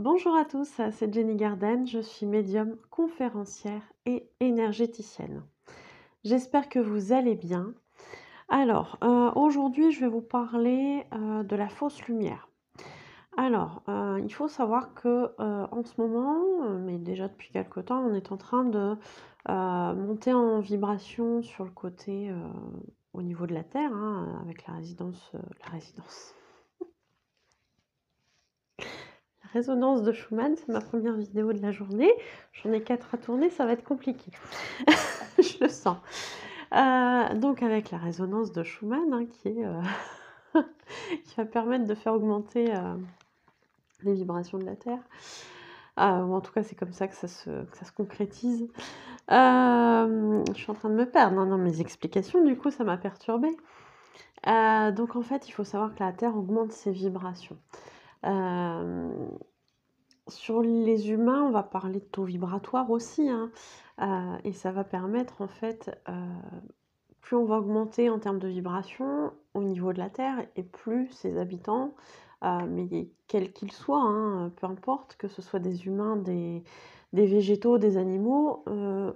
Bonjour à tous, c'est Jenny Garden, je suis médium, conférencière et énergéticienne. J'espère que vous allez bien. Alors, aujourd'hui, je vais vous parler de la fausse lumière. Alors, il faut savoir que en ce moment, mais déjà depuis quelque temps, on est en train de monter en vibration sur le côté au niveau de la Terre, hein, avec la résonance de Schumann, c'est ma première vidéo de la journée. J'en ai 4 à tourner, ça va être compliqué. Je le sens. Donc avec la résonance de Schumann, hein, qui est, qui va permettre de faire augmenter, les vibrations de la Terre. Ou en tout cas, c'est comme ça que ça se concrétise. Je suis en train de me perdre, hein, dans mes explications, du coup, ça m'a perturbée. Donc en fait, il faut savoir que la Terre augmente ses vibrations. Sur les humains, on va parler de taux vibratoire aussi, hein, et ça va permettre en fait, plus on va augmenter en termes de vibration au niveau de la Terre et plus ses habitants, mais quels qu'ils soient, hein, peu importe, que ce soit des humains, des végétaux, des animaux,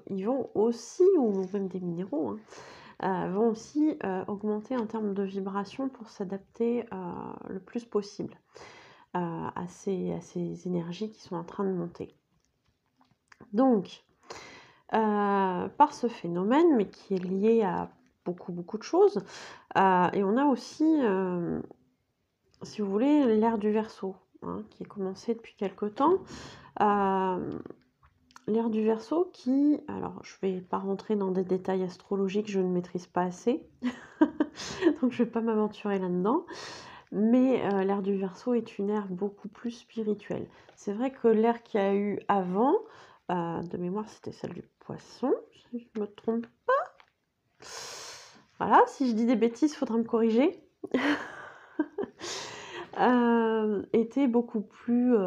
ils vont aussi, ou même des minéraux, hein, vont aussi augmenter en termes de vibration pour s'adapter le plus possible à ces énergies qui sont en train de monter. Donc, par ce phénomène, mais qui est lié à beaucoup de choses, et on a aussi, si vous voulez, l'ère du Verseau, hein, qui est commencée depuis quelque temps. L'ère du Verseau qui, alors je vais pas rentrer dans des détails astrologiques, je ne maîtrise pas assez, donc je vais pas m'aventurer là-dedans. Mais l'ère du Verseau est une ère beaucoup plus spirituelle. C'est vrai que l'ère qu'il y a eu avant, de mémoire, c'était celle du Poisson, si je me trompe pas. Voilà, si je dis des bêtises, il faudra me corriger. Était beaucoup plus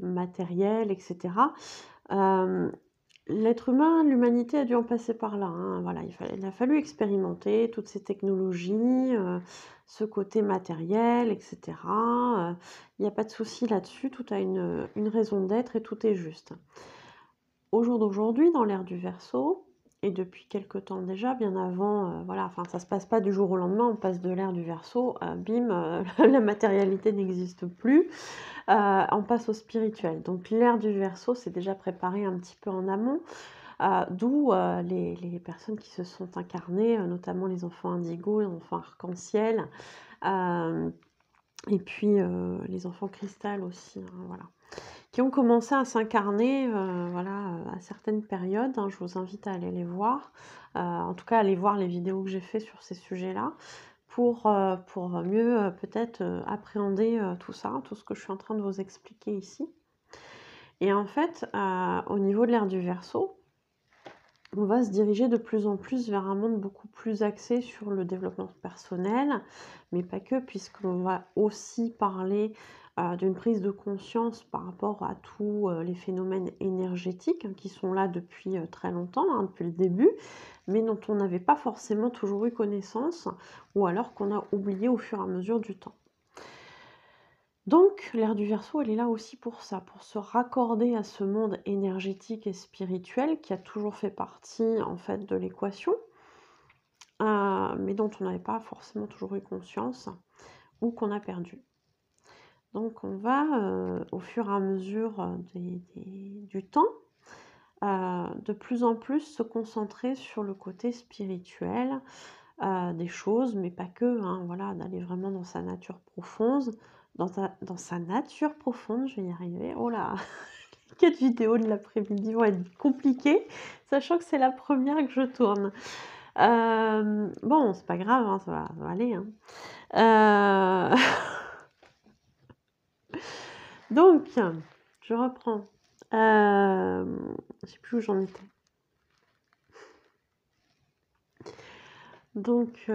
matérielle, etc. L'être humain, l'humanité a dû en passer par là, hein, voilà, il a fallu expérimenter toutes ces technologies, ce côté matériel, et cetera. Il y a pas de souci là-dessus, tout a une raison d'être et tout est juste. Au jour d'aujourd'hui, dans l'ère du Verseau, et depuis quelque temps déjà, bien avant, voilà, enfin ça se passe pas du jour au lendemain, on passe de l'ère du Verseau, bim, la matérialité n'existe plus. On passe au spirituel. Donc l'ère du Verseau, c'est déjà préparé un petit peu en amont, d'où les personnes qui se sont incarnées, notamment les enfants indigos, les enfants arc-en-ciel, et puis les enfants cristal aussi, hein, voilà, qui ont commencé à s'incarner, voilà, à certaines périodes, hein. Je vous invite à aller les voir, en tout cas à aller voir les vidéos que j'ai fait sur ces sujets-là, pour mieux peut-être appréhender tout ça, tout ce que je suis en train de vous expliquer ici. Et en fait, au niveau de l'ère du Verseau, on va se diriger de plus en plus vers un monde beaucoup plus axé sur le développement personnel, mais pas que, puisqu'on va aussi parler d'une prise de conscience par rapport à tous les phénomènes énergétiques, hein, qui sont là depuis très longtemps, hein, depuis le début, mais dont on n'avait pas forcément toujours eu connaissance, ou alors qu'on a oublié au fur et à mesure du temps. Donc l'ère du Verseau, elle est là aussi pour ça, pour se raccorder à ce monde énergétique et spirituel qui a toujours fait partie, en fait, de l'équation, mais dont on n'avait pas forcément toujours eu conscience ou qu'on a perdu. Donc on va, au fur et à mesure, du temps, de plus en plus se concentrer sur le côté spirituel, des choses, mais pas que, hein, voilà, d'aller vraiment dans sa nature profonde, dans sa nature profonde, je vais y arriver. Oh là! Les 4 vidéos de l'après-midi vont être compliquées, sachant que c'est la première que je tourne. Bon, c'est pas grave, hein, ça va aller, hein. Heu, donc, je reprends. Je sais plus où j'en étais. Donc,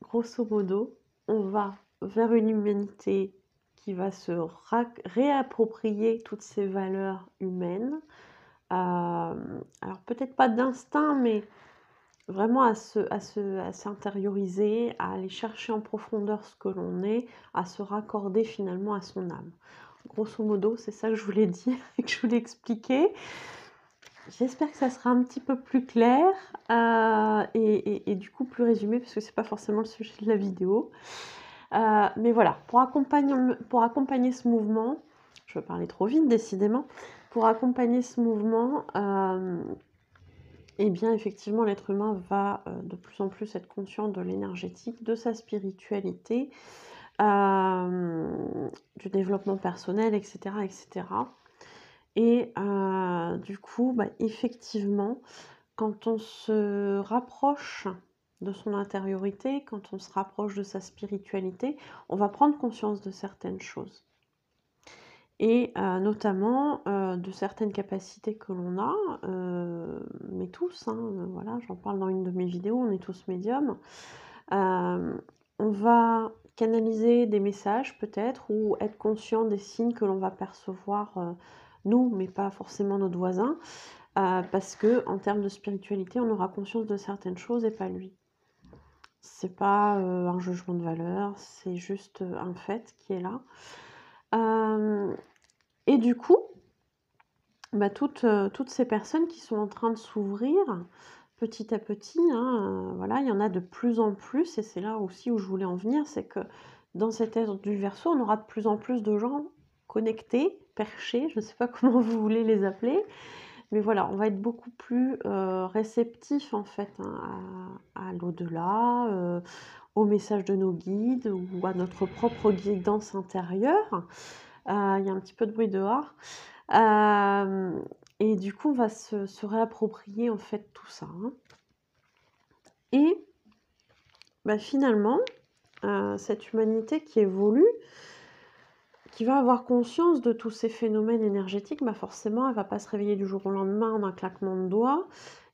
grosso modo, on va vers une humanité qui va se réapproprier toutes ces valeurs humaines. Alors peut-être pas d'instinct, mais vraiment à s'intérioriser, à aller chercher en profondeur ce que l'on est, à se raccorder finalement à son âme. grosso modo, c'est ça que je voulais dire et que je voulais expliquer. J'espère que ça sera un petit peu plus clair et du coup plus résumé, parce que c'est pas forcément le sujet de la vidéo. Mais voilà, pour accompagner ce mouvement, je vais parler trop vite décidément, pour accompagner ce mouvement, eh bien effectivement l'être humain va de plus en plus être conscient de l'énergétique, de sa spiritualité, du développement personnel, etc. etc. Et du coup, bah, effectivement, quand on se rapproche de son intériorité, quand on se rapproche de sa spiritualité, on va prendre conscience de certaines choses. Et notamment de certaines capacités que l'on a, mais tous, hein, voilà, j'en parle dans une de mes vidéos, on est tous médiums. On va canaliser des messages peut-être, ou être conscient des signes que l'on va percevoir, nous, mais pas forcément notre voisin, parce que en termes de spiritualité, on aura conscience de certaines choses et pas lui. C'est pas un jugement de valeur, c'est juste un fait qui est là. Et du coup, bah, toutes ces personnes qui sont en train de s'ouvrir petit à petit, hein, voilà, il y en a de plus en plus, et c'est là aussi où je voulais en venir, c'est que dans cette ère du Verseau, on aura de plus en plus de gens connectés, perchés, je ne sais pas comment vous voulez les appeler, mais voilà, on va être beaucoup plus réceptifs en fait, hein, à l'au-delà, au message de nos guides ou à notre propre guidance intérieure. Il y a un petit peu de bruit dehors. Et du coup, on va se réapproprier en fait tout ça, hein. Et bah, finalement, cette humanité qui évolue, qui va avoir conscience de tous ces phénomènes énergétiques, bah forcément, elle va pas se réveiller du jour au lendemain en un claquement de doigts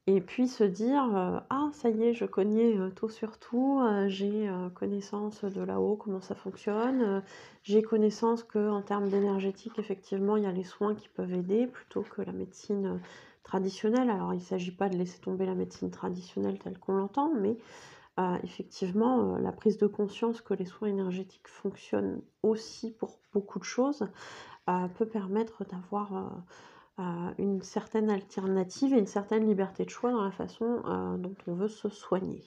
et puis se dire ah, ça y est, je connais tout sur tout, j'ai connaissance de là-haut, comment ça fonctionne, j'ai connaissance qu'en termes d'énergétique, effectivement, il y a les soins qui peuvent aider plutôt que la médecine traditionnelle. Alors, il ne s'agit pas de laisser tomber la médecine traditionnelle telle qu'on l'entend, mais effectivement, la prise de conscience que les soins énergétiques fonctionnent aussi pour beaucoup de choses peut permettre d'avoir une certaine alternative et une certaine liberté de choix dans la façon dont on veut se soigner.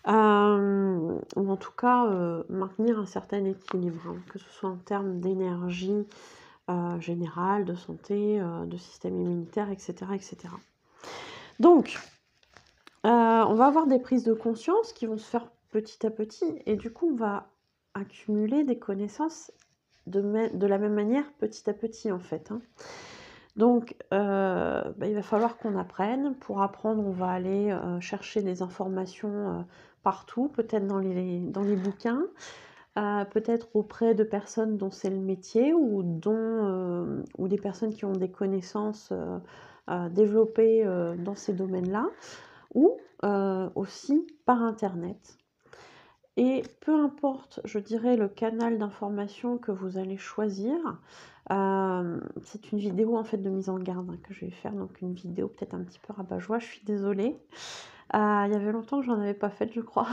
Ou en tout cas, maintenir un certain équilibre, hein, que ce soit en termes d'énergie générale, de santé, de système immunitaire, etc. etc. Donc, on va avoir des prises de conscience qui vont se faire petit à petit, et du coup, on va accumuler des connaissances de la même manière petit à petit, en fait, hein. Donc, bah, il va falloir qu'on apprenne. Pour apprendre, on va aller chercher des informations partout, peut-être dans les bouquins, peut-être auprès de personnes dont c'est le métier ou des personnes qui ont des connaissances développées dans ces domaines-là, ou aussi par internet. Et peu importe, je dirais, le canal d'information que vous allez choisir, c'est une vidéo en fait de mise en garde, hein, que je vais faire, donc une vidéo peut-être un petit peu rabat-joie, je suis désolée. Il y avait longtemps que j'en avais pas faite, je crois.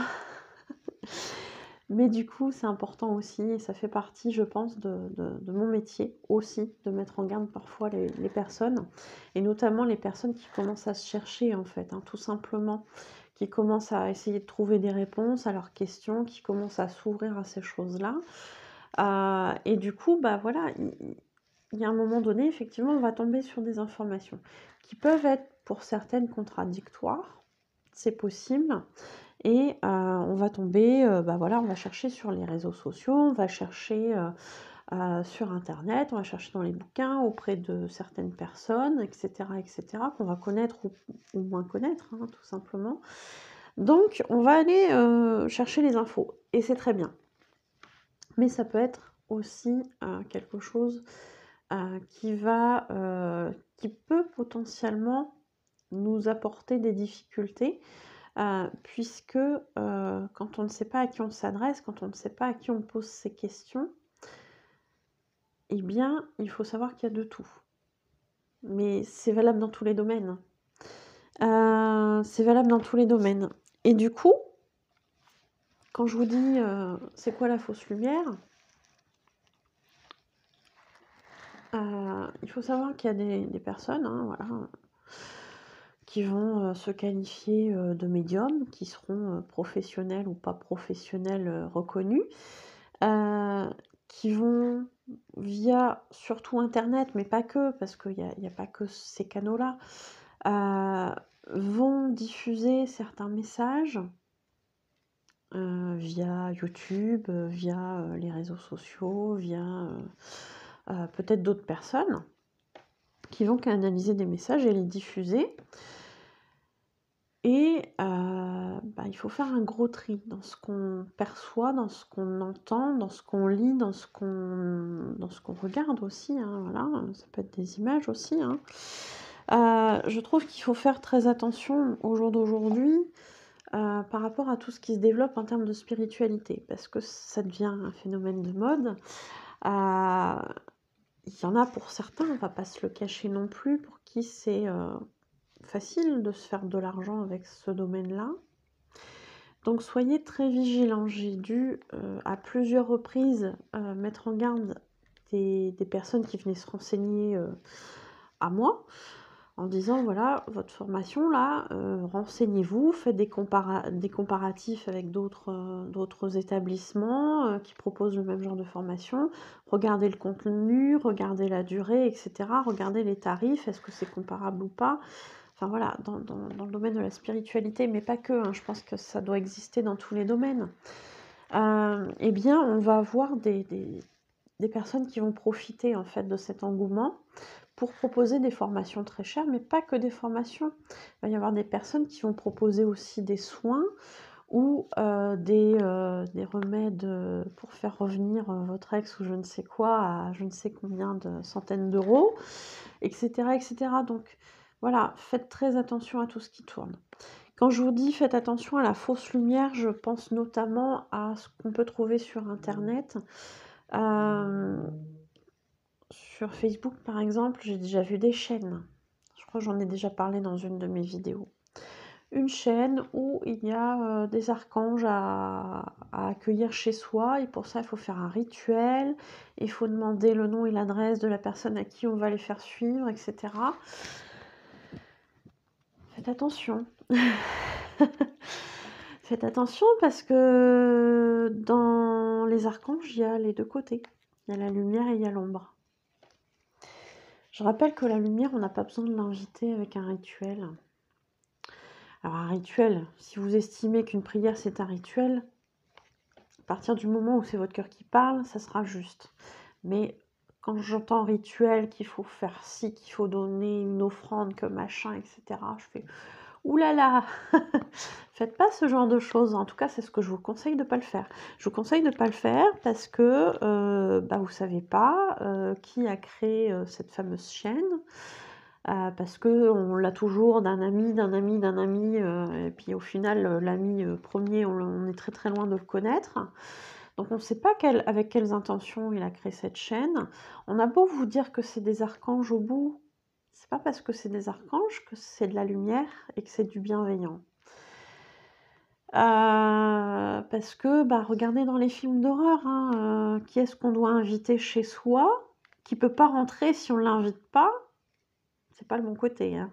Mais du coup, c'est important aussi, et ça fait partie, je pense, de mon métier aussi, de mettre en garde parfois les personnes, et notamment les personnes qui commencent à se chercher en fait, hein, tout simplement, qui commencent à essayer de trouver des réponses à leurs questions, qui commencent à s'ouvrir à ces choses-là. Et du coup, bah voilà, il y a un moment donné, effectivement, on va tomber sur des informations qui peuvent être pour certaines contradictoires, c'est possible. Et on va tomber, bah voilà, on va chercher sur les réseaux sociaux, on va chercher sur internet, on va chercher dans les bouquins, auprès de certaines personnes, etc., qu'on va connaître ou moins connaître, hein, tout simplement. Donc on va aller chercher les infos, et c'est très bien. Mais ça peut être aussi quelque chose qui peut potentiellement nous apporter des difficultés, puisque quand on ne sait pas à qui on s'adresse, quand on ne sait pas à qui on pose ces questions, eh bien, il faut savoir qu'il y a de tout. Mais c'est valable dans tous les domaines. C'est valable dans tous les domaines. Et du coup, quand je vous dis c'est quoi la fausse lumière, Il faut savoir qu'il y a des personnes, hein, voilà, qui vont se qualifier de médiums, qui seront professionnels ou pas professionnels reconnus, qui vont via surtout Internet, mais pas que, parce qu'il y a pas que ces canaux-là, vont diffuser certains messages via YouTube, via les réseaux sociaux, via peut-être d'autres personnes qui vont canaliser des messages et les diffuser. Et il faut faire un gros tri dans ce qu'on perçoit, dans ce qu'on entend, dans ce qu'on lit, dans ce qu'on regarde aussi, hein, voilà, ça peut être des images aussi, hein. Je trouve qu'il faut faire très attention au jour d'aujourd'hui, par rapport à tout ce qui se développe en termes de spiritualité, parce que ça devient un phénomène de mode. Il y en a pour certains, on va pas se le cacher non plus, pour qui c'est facile de se faire de l'argent avec ce domaine-là. Donc soyez très vigilants. J'ai dû à plusieurs reprises mettre en garde des personnes qui venaient se renseigner à moi, en disant voilà, votre formation là, renseignez-vous, faites des comparatifs avec d'autres établissements qui proposent le même genre de formation, regardez le contenu, regardez la durée, etc. Regardez les tarifs, est-ce que c'est comparable ou pas. Enfin voilà, dans le domaine de la spiritualité, mais pas que, hein, je pense que ça doit exister dans tous les domaines. Eh bien, on va avoir des personnes qui vont profiter en fait de cet engouement pour proposer des formations très chères, mais pas que des formations. Il va y avoir des personnes qui vont proposer aussi des soins ou des remèdes pour faire revenir votre ex ou je ne sais quoi à je ne sais combien de centaines d'euros, etc., etc. Donc voilà, faites très attention à tout ce qui tourne. Quand je vous dis faites attention à la fausse lumière, je pense notamment à ce qu'on peut trouver sur Internet. Sur Facebook, par exemple, j'ai déjà vu des chaînes. Je crois que j'en ai déjà parlé dans une de mes vidéos. Une chaîne où il y a des archanges à accueillir chez soi, et pour ça, il faut faire un rituel, il faut demander le nom et l'adresse de la personne à qui on va les faire suivre, etc. Faites attention. Faites attention parce que dans les archanges, il y a les deux côtés. Il y a la lumière et il y a l'ombre. Je rappelle que la lumière, on n'a pas besoin de l'inviter avec un rituel. Alors un rituel, si vous estimez qu'une prière c'est un rituel, à partir du moment où c'est votre cœur qui parle, ça sera juste. Mais quand j'entends rituel, qu'il faut faire ci, qu'il faut donner une offrande, que machin, etc., je fais oulala, faites pas ce genre de choses. En tout cas, c'est ce que je vous conseille de ne pas le faire. Je vous conseille de ne pas le faire parce que vous savez pas qui a créé cette fameuse chaîne. Parce qu'on l'a toujours d'un ami, d'un ami, d'un ami, et puis au final, l'ami premier, on est très très loin de le connaître. Donc on ne sait pas avec quelles intentions il a créé cette chaîne. On a beau vous dire que c'est des archanges au bout, c'est pas parce que c'est des archanges que c'est de la lumière et que c'est du bienveillant. Parce que, regardez dans les films d'horreur, hein, qui est-ce qu'on doit inviter chez soi, qui peut pas rentrer si on l'invite pas? C'est pas le bon côté, hein.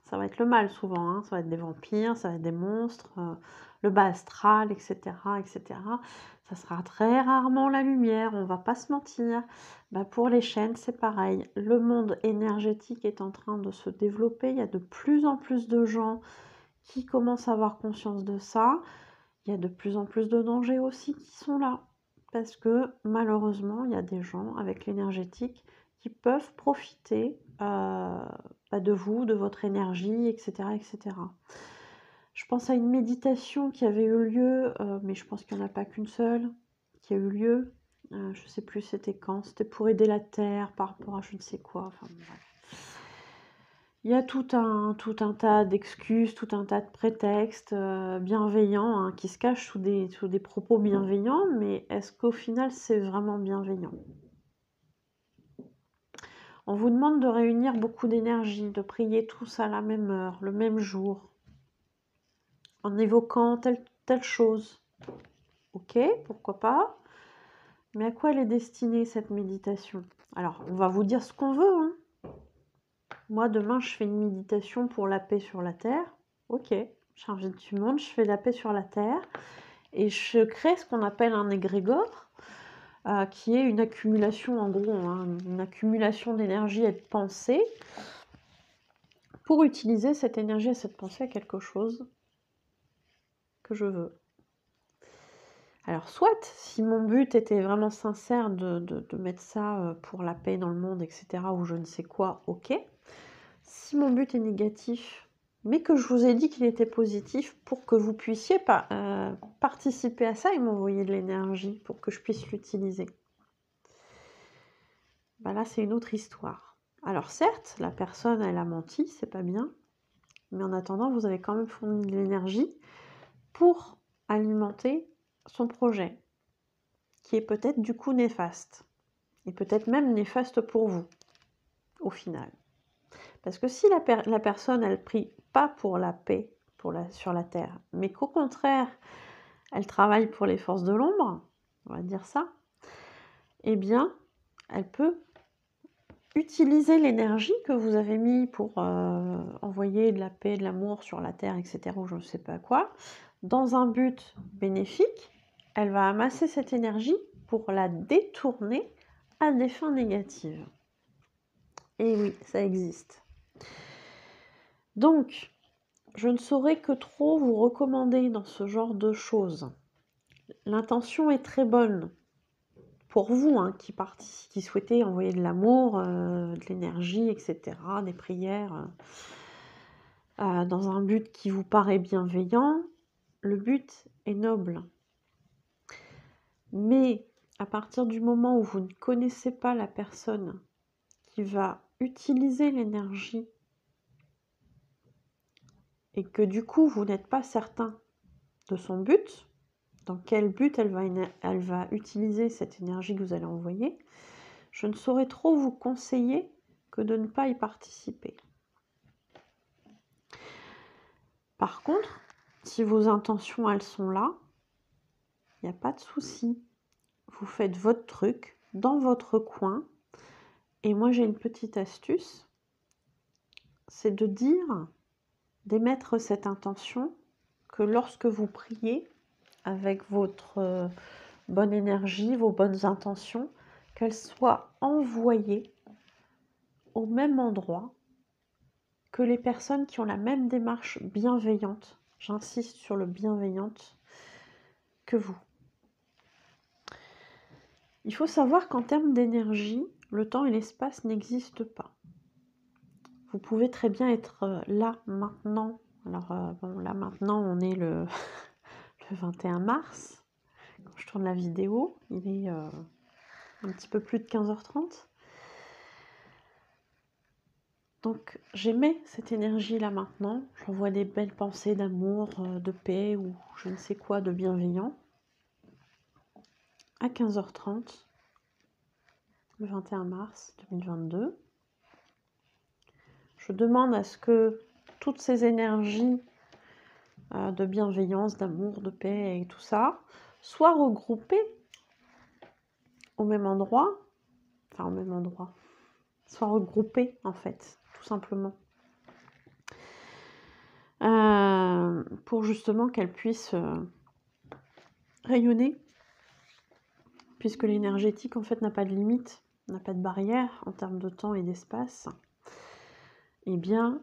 Ça va être le mal souvent, hein. Ça va être des vampires, ça va être des monstres, le bas astral, etc., etc. Ça sera très rarement la lumière, on va pas se mentir. Pour les chaînes, c'est pareil. Le monde énergétique est en train de se développer. Il y a de plus en plus de gens qui commencent à avoir conscience de ça. Il y a de plus en plus de dangers aussi qui sont là. Parce que malheureusement, il y a des gens avec l'énergétique qui peuvent profiter de vous, de votre énergie, etc., etc. Je pense à une méditation qui avait eu lieu, mais je pense qu'il n'y en a pas qu'une seule, qui a eu lieu. Je ne sais plus c'était quand. C'était pour aider la Terre par rapport à je ne sais quoi. Enfin, bref. Il y a tout un tas d'excuses, tout un tas de prétextes bienveillants hein, qui se cachent sous des propos bienveillants, mais est-ce qu'au final c'est vraiment bienveillant? On vous demande de réunir beaucoup d'énergie, de prier tous à la même heure, le même jour, en évoquant telle chose. Ok, pourquoi pas? Mais à quoi elle est destinée cette méditation? Alors, on va vous dire ce qu'on veut, hein. Moi, demain, je fais une méditation pour la paix sur la Terre. Ok, j'invite du monde, je fais la paix sur la Terre. Et je crée ce qu'on appelle un égrégore, qui est une accumulation, en gros, hein, une accumulation d'énergie et de pensée, pour utiliser cette énergie et cette pensée à quelque chose que je veux. Alors, soit, si mon but était vraiment sincère de mettre ça pour la paix dans le monde, etc., ou je ne sais quoi, ok. Si mon but est négatif, mais que je vous ai dit qu'il était positif, pour que vous puissiez participer à ça et m'envoyer de l'énergie pour que je puisse l'utiliser. Ben là, c'est une autre histoire. Alors certes, la personne, elle a menti, c'est pas bien, mais en attendant, vous avez quand même fourni de l'énergie pour alimenter son projet, qui est peut-être du coup néfaste, et peut-être même néfaste pour vous, au final. Parce que si la personne, elle prie pas pour la paix sur la Terre, mais qu'au contraire, elle travaille pour les forces de l'ombre, on va dire ça, eh bien, elle peut utiliser l'énergie que vous avez mis pour envoyer de la paix, de l'amour sur la Terre, etc., ou je ne sais pas quoi, dans un but bénéfique. Elle va amasser cette énergie pour la détourner à des fins négatives. Et oui, ça existe. Donc, je ne saurais que trop vous recommander dans ce genre de choses. L'intention est très bonne pour vous, hein, qui souhaitez envoyer de l'amour, de l'énergie, etc., des prières, dans un but qui vous paraît bienveillant. Le but est noble. Mais à partir du moment où vous ne connaissez pas la personne qui va utiliser l'énergie et que du coup vous n'êtes pas certain de son but, dans quel but elle va utiliser cette énergie que vous allez envoyer, je ne saurais trop vous conseiller que de ne pas y participer. Par contre, si vos intentions, elles sont là, il n'y a pas de souci. Vous faites votre truc dans votre coin. Et moi, j'ai une petite astuce, c'est de dire, d'émettre cette intention que lorsque vous priez avec votre bonne énergie, vos bonnes intentions, qu'elles soient envoyées au même endroit que les personnes qui ont la même démarche bienveillante, j'insiste sur le bienveillante, que vous. Il faut savoir qu'en termes d'énergie, le temps et l'espace n'existent pas. Vous pouvez très bien être là, maintenant. Alors, bon, là, maintenant, on est le 21 mars. Quand je tourne la vidéo, il est un petit peu plus de 15h30. Donc, j'émets cette énergie-là maintenant. J'envoie des belles pensées d'amour, de paix ou je ne sais quoi de bienveillant. À 15h30, le 21 mars 2022. Je demande à ce que toutes ces énergies de bienveillance, d'amour, de paix et tout ça soient regroupées au même endroit, enfin au même endroit, soient regroupées en fait, tout simplement. Pour justement qu'elles puissent rayonner, puisque l'énergétique en fait n'a pas de limite, n'a pas de barrière en termes de temps et d'espace. Eh bien,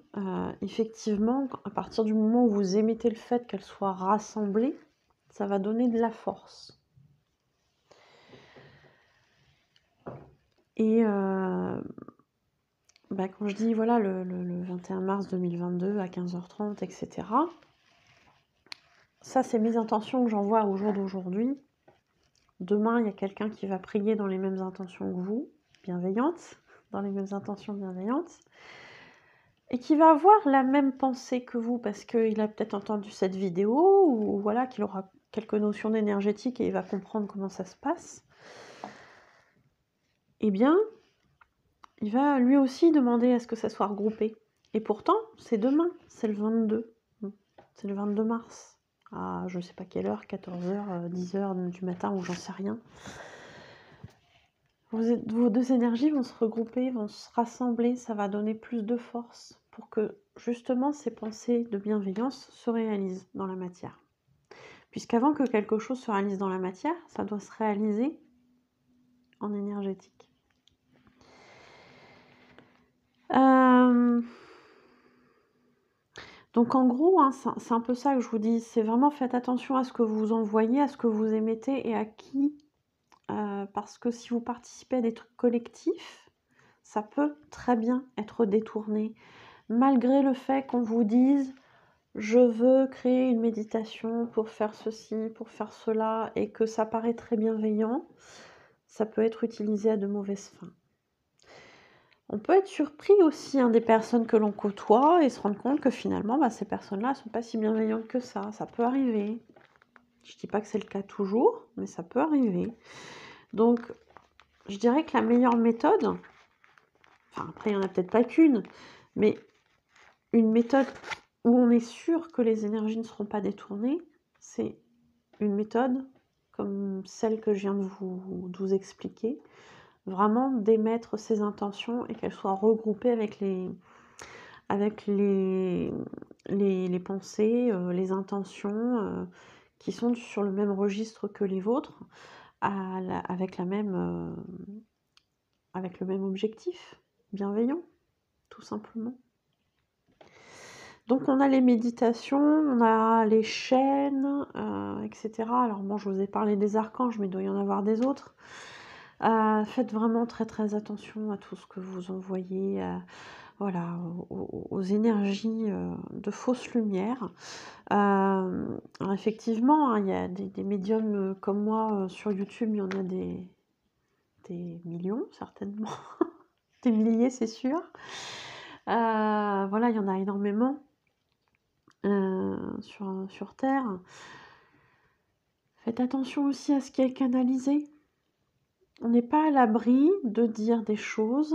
effectivement, à partir du moment où vous émettez le fait qu'elles soient rassemblées, ça va donner de la force. Et quand je dis voilà le 21 mars 2022 à 15h30, etc., ça c'est mes intentions que j'envoie au jour d'aujourd'hui. Demain, il y a quelqu'un qui va prier dans les mêmes intentions que vous, bienveillantes, dans les mêmes intentions bienveillantes, et qui va avoir la même pensée que vous, parce qu'il a peut-être entendu cette vidéo, ou voilà, qu'il aura quelques notions d'énergétique et il va comprendre comment ça se passe. Eh bien, il va lui aussi demander à ce que ça soit regroupé. Et pourtant, c'est demain, c'est le 22. C'est le 22 mars, à je sais pas quelle heure, 14h, 10h du matin, ou j'en sais rien. Vos 2 énergies vont se regrouper, vont se rassembler, ça va donner plus de force pour que justement ces pensées de bienveillance se réalisent dans la matière. Puisqu'avant que quelque chose se réalise dans la matière, ça doit se réaliser en énergétique. Donc en gros, hein, c'est un peu ça que je vous dis, c'est vraiment faites attention à ce que vous envoyez, à ce que vous émettez et à qui. Parce que si vous participez à des trucs collectifs, ça peut très bien être détourné. Malgré le fait qu'on vous dise je veux créer une méditation pour faire ceci, pour faire cela, et que ça paraît très bienveillant, ça peut être utilisé à de mauvaises fins. On peut être surpris aussi des personnes que l'on côtoie et se rendre compte que finalement, ces personnes-là ne sont pas si bienveillantes que ça peut arriver. Je ne dis pas que c'est le cas toujours, mais ça peut arriver. Donc, je dirais que la meilleure méthode, enfin après il n'y en a peut-être pas qu'une, mais une méthode où on est sûr que les énergies ne seront pas détournées, c'est une méthode comme celle que je viens de vous expliquer, vraiment d'émettre ses intentions et qu'elles soient regroupées avec les pensées, les intentions qui sont sur le même registre que les vôtres, avec le même objectif, bienveillant, tout simplement. Donc on a les méditations, on a les chaînes, etc. Alors bon, je vous ai parlé des archanges, mais il doit y en avoir des autres. Faites vraiment très très attention à tout ce que vous envoyez, voilà, aux énergies de fausse lumière. Alors effectivement, il y a des médiums comme moi sur YouTube, il y en a des millions certainement, des milliers c'est sûr. Voilà, il y en a énormément sur Terre. Faites attention aussi à ce qui est canalisé. On n'est pas à l'abri de dire des choses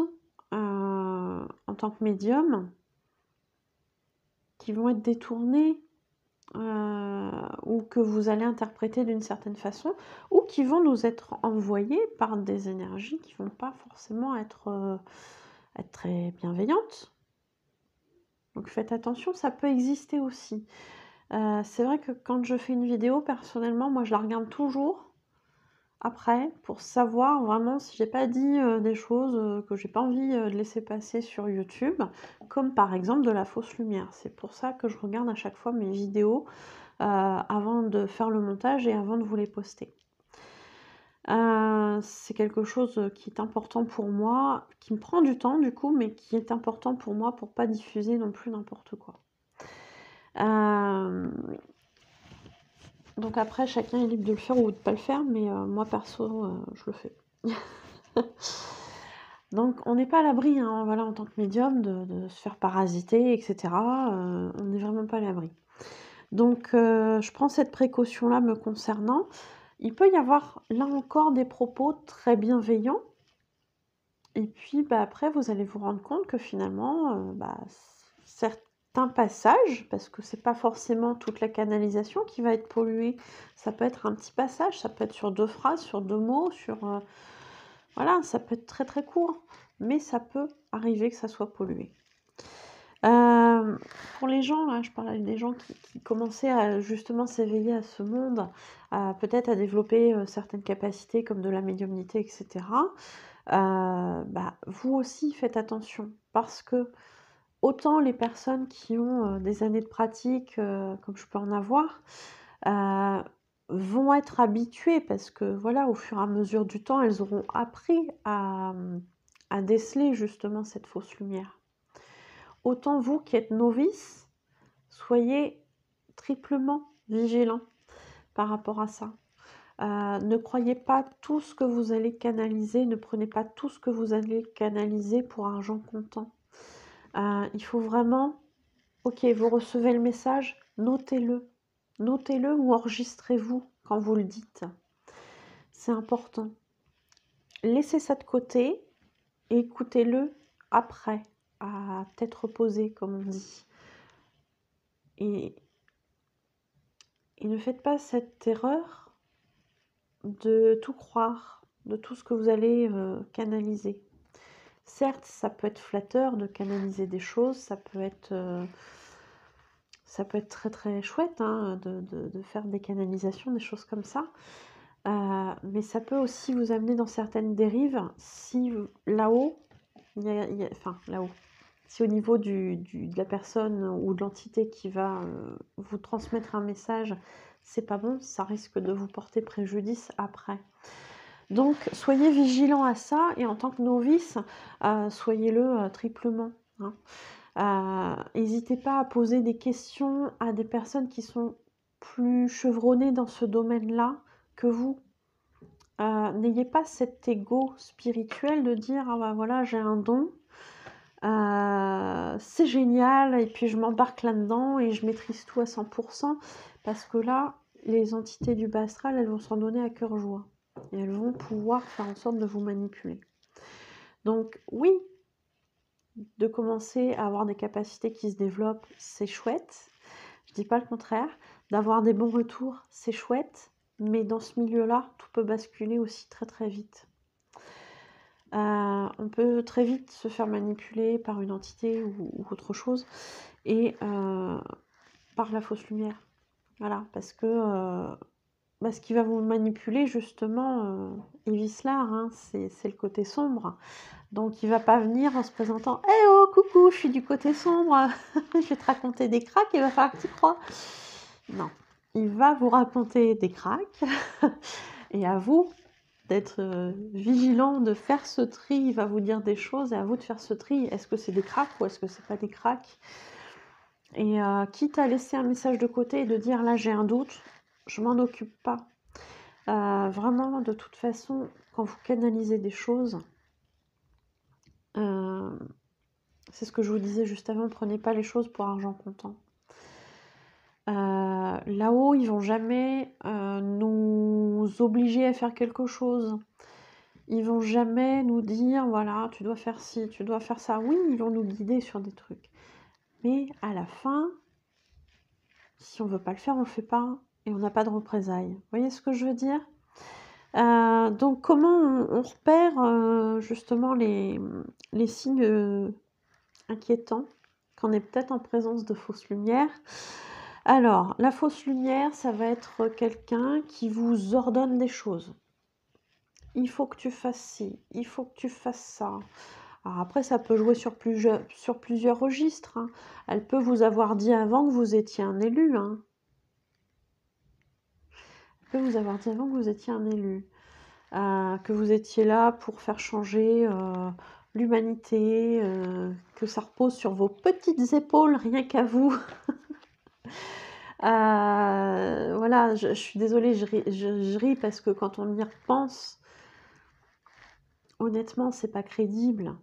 en tant que médium qui vont être détournées ou que vous allez interpréter d'une certaine façon ou qui vont nous être envoyées par des énergies qui ne vont pas forcément être très bienveillantes. Donc faites attention, ça peut exister aussi. C'est vrai que quand je fais une vidéo, personnellement, moi je la regarde toujours après pour savoir vraiment si j'ai pas dit des choses que j'ai pas envie de laisser passer sur YouTube, comme par exemple de la fausse lumière. C'est pour ça que je regarde à chaque fois mes vidéos avant de faire le montage et avant de vous les poster. C'est quelque chose qui est important pour moi, qui me prend du temps du coup, mais qui est important pour moi pour pas diffuser non plus n'importe quoi. Donc après, chacun est libre de le faire ou de pas le faire, mais moi perso, je le fais. Donc on n'est pas à l'abri, voilà, en tant que médium, de se faire parasiter, etc. On n'est vraiment pas à l'abri. Donc je prends cette précaution-là me concernant. Il peut y avoir, là encore, des propos très bienveillants. Et puis après, vous allez vous rendre compte que finalement, certains passages, parce que c'est pas forcément toute la canalisation qui va être polluée, ça peut être un petit passage, ça peut être sur 2 phrases, sur 2 mots, voilà, ça peut être très très court, mais ça peut arriver que ça soit pollué. Pour les gens, là, je parle avec des gens qui commençaient à justement s'éveiller à ce monde, peut-être à développer certaines capacités comme de la médiumnité, etc. Vous aussi faites attention parce que autant les personnes qui ont des années de pratique, comme je peux en avoir, vont être habituées parce que voilà, au fur et à mesure du temps, elles auront appris à déceler justement cette fausse lumière. Autant vous qui êtes novices, soyez triplement vigilants par rapport à ça. Ne croyez pas tout ce que vous allez canaliser, ne prenez pas tout ce que vous allez canaliser pour argent comptant. Il faut vraiment, ok, vous recevez le message, notez-le. Notez-le ou enregistrez-vous quand vous le dites. C'est important. Laissez ça de côté et écoutez-le après, à tête reposée, comme on dit. Et ne faites pas cette erreur de tout croire de tout ce que vous allez canaliser. Certes, ça peut être flatteur de canaliser des choses, ça peut être très très chouette hein, de faire des canalisations, des choses comme ça. Mais ça peut aussi vous amener dans certaines dérives si là-haut, enfin là-haut, si au niveau de la personne ou de l'entité qui va vous transmettre un message, c'est pas bon, ça risque de vous porter préjudice après. Donc, soyez vigilant à ça et en tant que novice, soyez-le triplement. N'hésitez pas à poser des questions à des personnes qui sont plus chevronnées dans ce domaine-là que vous. N'ayez pas cet ego spirituel de dire ah bah voilà j'ai un don, c'est génial et puis je m'embarque là-dedans et je maîtrise tout à 100% parce que là les entités du bas astral elles vont s'en donner à cœur joie et elles vont pouvoir faire en sorte de vous manipuler. Donc oui, de commencer à avoir des capacités qui se développent, c'est chouette. Je dis pas le contraire. D'avoir des bons retours, c'est chouette. Mais dans ce milieu-là, tout peut basculer aussi très très vite. On peut très vite se faire manipuler par une entité ou autre chose et par la fausse lumière. Voilà, parce que ce qui va vous manipuler justement, Evislar, hein, c'est le côté sombre. Donc il va pas venir en se présentant « Eh oh, coucou, je suis du côté sombre, je vais te raconter des cracks, il va falloir que tu crois. » Non, il va vous raconter des cracks et à vous d'être vigilant, de faire ce tri, il va vous dire des choses et à vous de faire ce tri. Est-ce que c'est des cracks ou est-ce que c'est pas des cracks? Et quitte à laisser un message de côté et de dire « Là j'ai un doute, je m'en occupe pas. » Vraiment, de toute façon, quand vous canalisez des choses, c'est ce que je vous disais juste avant, prenez pas les choses pour argent comptant. Là-haut, ils vont jamais nous obliger à faire quelque chose. Ils vont jamais nous dire, voilà, tu dois faire ci, tu dois faire ça. Oui, ils vont nous guider sur des trucs. Mais à la fin, si on veut pas le faire, on le fait pas. Et on n'a pas de représailles. Vous voyez ce que je veux dire? Donc, comment on repère justement les signes inquiétants qu'on est peut-être en présence de fausse lumière? Alors, la fausse lumière, ça va être quelqu'un qui vous ordonne des choses. Il faut que tu fasses ci, il faut que tu fasses ça. Alors après, ça peut jouer sur plusieurs registres. Hein. Elle peut vous avoir dit avant que vous étiez un élu. Hein. Elle peut vous avoir dit avant que vous étiez un élu. Que vous étiez là pour faire changer l'humanité, que ça repose sur vos petites épaules, rien qu'à vous. Voilà, je suis désolée, je ris parce que quand on y repense, honnêtement, c'est pas crédible.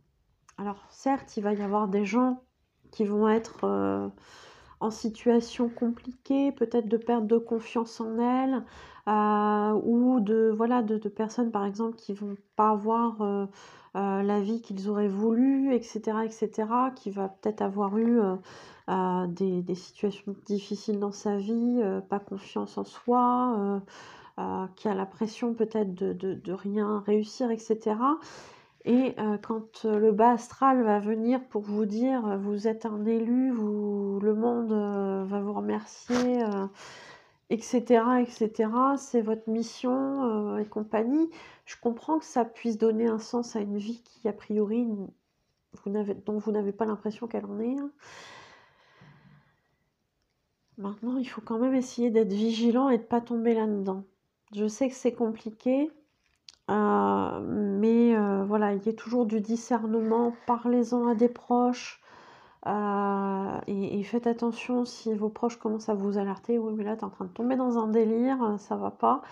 Alors certes, il va y avoir des gens qui vont être en situation compliquée, peut-être de perte de confiance en elles, ou de personnes par exemple qui vont pas avoir la vie qu'ils auraient voulu, etc., qui va peut-être avoir eu des situations difficiles dans sa vie, pas confiance en soi, qui a la pression peut-être de rien réussir, etc. Et quand le bas astral va venir pour vous dire vous êtes un élu, le monde va vous remercier, etc., c'est votre mission et compagnie. Je comprends que ça puisse donner un sens à une vie qui, a priori, dont vous n'avez pas l'impression qu'elle en est. Hein. Maintenant, il faut quand même essayer d'être vigilant et de ne pas tomber là-dedans. Je sais que c'est compliqué. Mais voilà, il y a toujours du discernement, parlez-en à des proches et faites attention si vos proches commencent à vous alerter, oui mais là tu es en train de tomber dans un délire, ça va pas.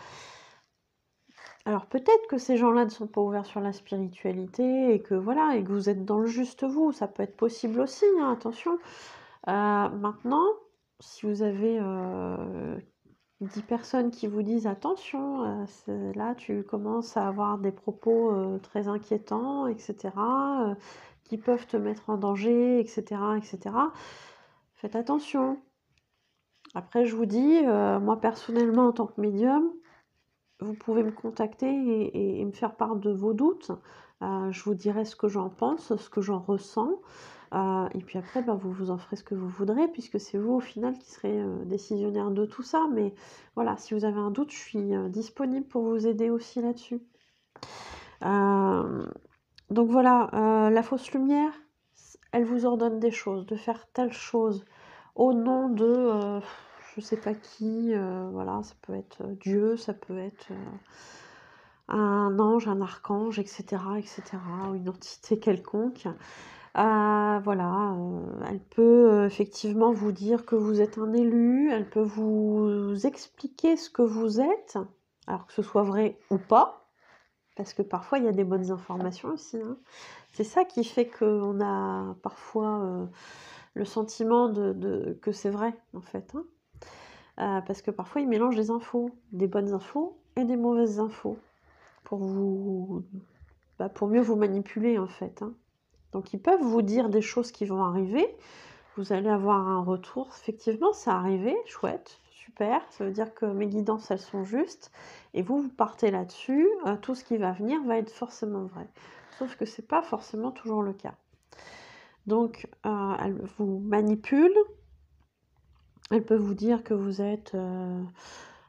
Alors peut-être que ces gens-là ne sont pas ouverts sur la spiritualité et que voilà, et que vous êtes dans le juste vous, ça peut être possible aussi, hein, attention. Maintenant, si vous avez 10 personnes qui vous disent attention, là tu commences à avoir des propos très inquiétants, etc., qui peuvent te mettre en danger, etc. Faites attention. Après, je vous dis, moi personnellement en tant que médium, vous pouvez me contacter et me faire part de vos doutes. Je vous dirai ce que j'en pense, ce que j'en ressens. Et puis après, bah, vous en ferez ce que vous voudrez, puisque c'est vous au final qui serez décisionnaire de tout ça. Mais voilà, si vous avez un doute, je suis disponible pour vous aider aussi là-dessus. Donc voilà, la fausse lumière, elle vous ordonne des choses, de faire telle chose au nom de je sais pas qui, voilà, ça peut être Dieu, ça peut être un ange, un archange, etc., ou une entité quelconque. Voilà, elle peut effectivement vous dire que vous êtes un élu, elle peut vous expliquer ce que vous êtes, alors que ce soit vrai ou pas, parce que parfois il y a des bonnes informations aussi, hein. C'est ça qui fait qu'on a parfois le sentiment que c'est vrai, en fait, hein. Parce que parfois ils mélangent des infos, des bonnes infos et des mauvaises infos, pour pour mieux vous manipuler, en fait, hein. Donc ils peuvent vous dire des choses qui vont arriver, vous allez avoir un retour, effectivement c'est arrivé, chouette, super, ça veut dire que mes guidances elles sont justes, et vous partez là-dessus, tout ce qui va venir va être forcément vrai. Sauf que c'est pas forcément toujours le cas. Donc elle vous manipule, elle peut vous dire que vous êtes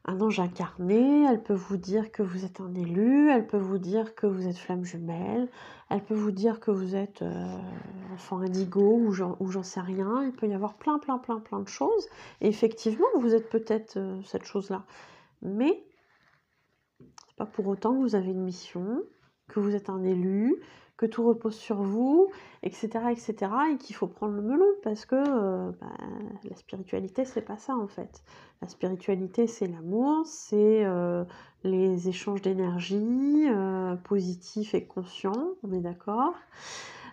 un ange incarné, elle peut vous dire que vous êtes un élu, elle peut vous dire que vous êtes flamme jumelle, elle peut vous dire que vous êtes enfant indigo ou j'en sais rien. Il peut y avoir plein de choses. Et effectivement, vous êtes peut-être cette chose-là. Mais c'est pas pour autant que vous avez une mission, que vous êtes un élu, que tout repose sur vous, etc., et qu'il faut prendre le melon, parce que la spiritualité, c'est pas ça, en fait. La spiritualité, c'est l'amour, c'est les échanges d'énergie, positifs et conscients, on est d'accord.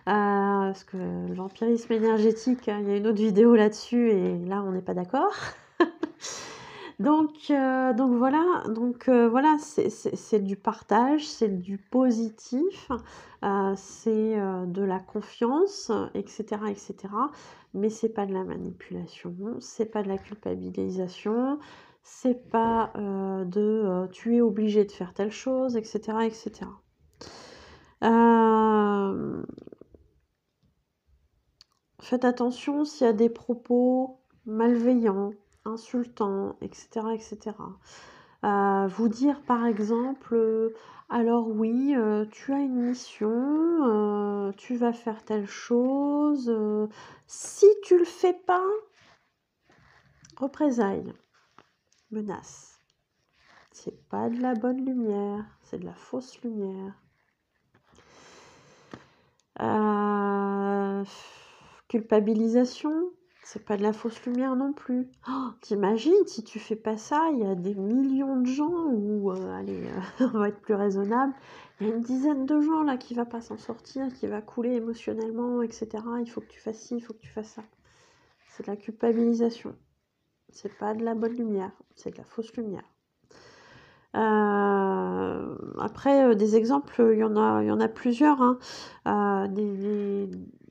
Parce que le vampirisme énergétique, il y a une autre vidéo là-dessus, et là, on n'est pas d'accord. Donc voilà, c'est du partage, c'est du positif, c'est de la confiance, etc. Mais c'est pas de la manipulation, c'est pas de la culpabilisation, c'est pas tu es obligé de faire telle chose, etc. Faites attention s'il y a des propos malveillants, insultants, etc. Vous dire par exemple, alors oui, tu as une mission, tu vas faire telle chose, si tu le fais pas, représailles, menace. C'est pas de la bonne lumière, c'est de la fausse lumière. Culpabilisation, c'est pas de la fausse lumière non plus. Oh, t'imagines, si tu fais pas ça, il y a des millions de gens, ou allez, on va être plus raisonnable, il y a une dizaine de gens là qui va pas s'en sortir, qui va couler émotionnellement, etc. Il faut que tu fasses ci, il faut que tu fasses ça. C'est de la culpabilisation. C'est pas de la bonne lumière, c'est de la fausse lumière. Après, des exemples, il y en a plusieurs, hein.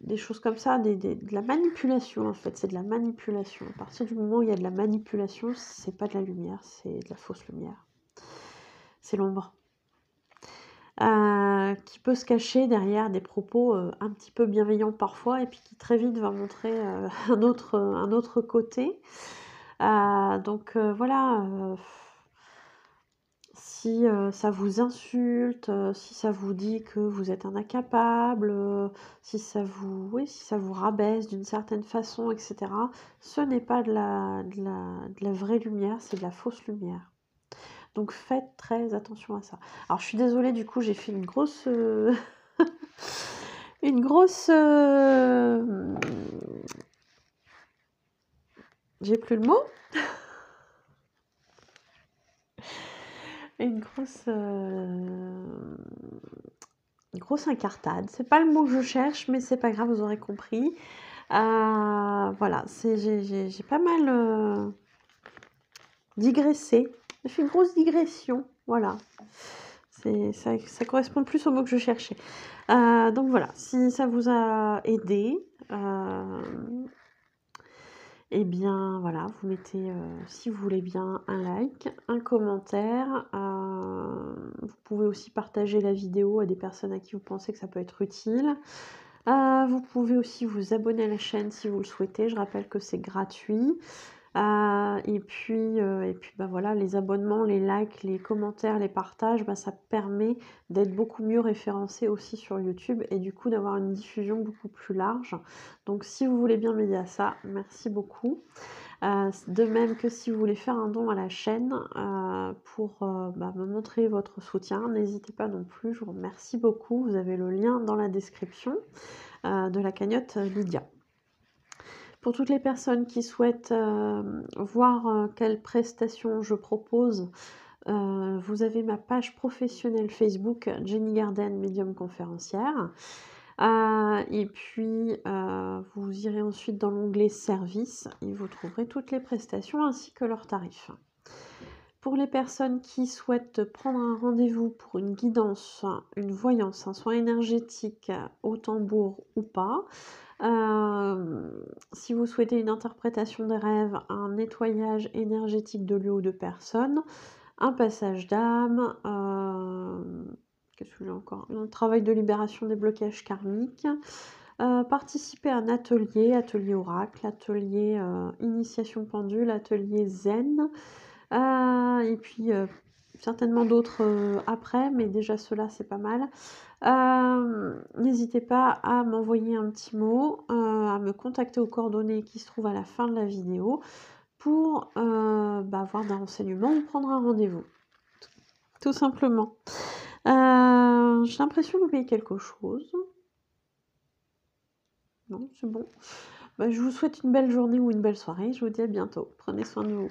Des choses comme ça, de la manipulation, en fait, c'est de la manipulation. À partir du moment où il y a de la manipulation, c'est pas de la lumière, c'est de la fausse lumière. C'est l'ombre. Qui peut se cacher derrière des propos un petit peu bienveillants parfois, et puis qui très vite va montrer un autre côté. Donc voilà, si ça vous insulte, si ça vous dit que vous êtes un incapable, si ça vous rabaisse d'une certaine façon, etc., ce n'est pas de la vraie lumière, c'est de la fausse lumière. Donc faites très attention à ça. Alors je suis désolée, du coup j'ai fait une grosse j'ai plus le mot. Une grosse incartade. C'est pas le mot que je cherche, mais c'est pas grave, vous aurez compris. Voilà, j'ai pas mal digressé. J'ai fait une grosse digression, voilà. Ça correspond plus au mot que je cherchais. Donc voilà, si ça vous a aidé, Et bien voilà, vous mettez, si vous voulez bien, un like, un commentaire, vous pouvez aussi partager la vidéo à des personnes à qui vous pensez que ça peut être utile. Vous pouvez aussi vous abonner à la chaîne si vous le souhaitez, je rappelle que c'est gratuit. Et puis, bah, voilà, les abonnements, les likes, les commentaires, les partages, bah, ça permet d'être beaucoup mieux référencé aussi sur YouTube et du coup d'avoir une diffusion beaucoup plus large. Donc si vous voulez bien m'aider à ça, merci beaucoup. De même que si vous voulez faire un don à la chaîne, pour, bah, me montrer votre soutien, n'hésitez pas non plus, je vous remercie beaucoup. Vous avez le lien dans la description, de la cagnotte, Lydia. Pour toutes les personnes qui souhaitent, voir, quelles prestations je propose, vous avez ma page professionnelle Facebook, Jenny Garden, médium conférencière. Et puis, vous irez ensuite dans l'onglet services et vous trouverez toutes les prestations ainsi que leurs tarifs. Pour les personnes qui souhaitent prendre un rendez-vous pour une guidance, une voyance, un soin énergétique au tambour ou pas, si vous souhaitez une interprétation des rêves, un nettoyage énergétique de lieu ou de personne, un passage d'âme, qu'est-ce que j'ai encore? Un travail de libération des blocages karmiques, participer à un atelier, atelier oracle, atelier, initiation pendule, atelier zen, et puis, certainement d'autres, après, mais déjà ceux-là, c'est pas mal. N'hésitez pas à m'envoyer un petit mot, à me contacter aux coordonnées qui se trouvent à la fin de la vidéo pour, bah, avoir des renseignements ou prendre un rendez-vous. Tout simplement. J'ai l'impression d'oublier quelque chose. Non, c'est bon. Bah, je vous souhaite une belle journée ou une belle soirée. Je vous dis à bientôt. Prenez soin de vous.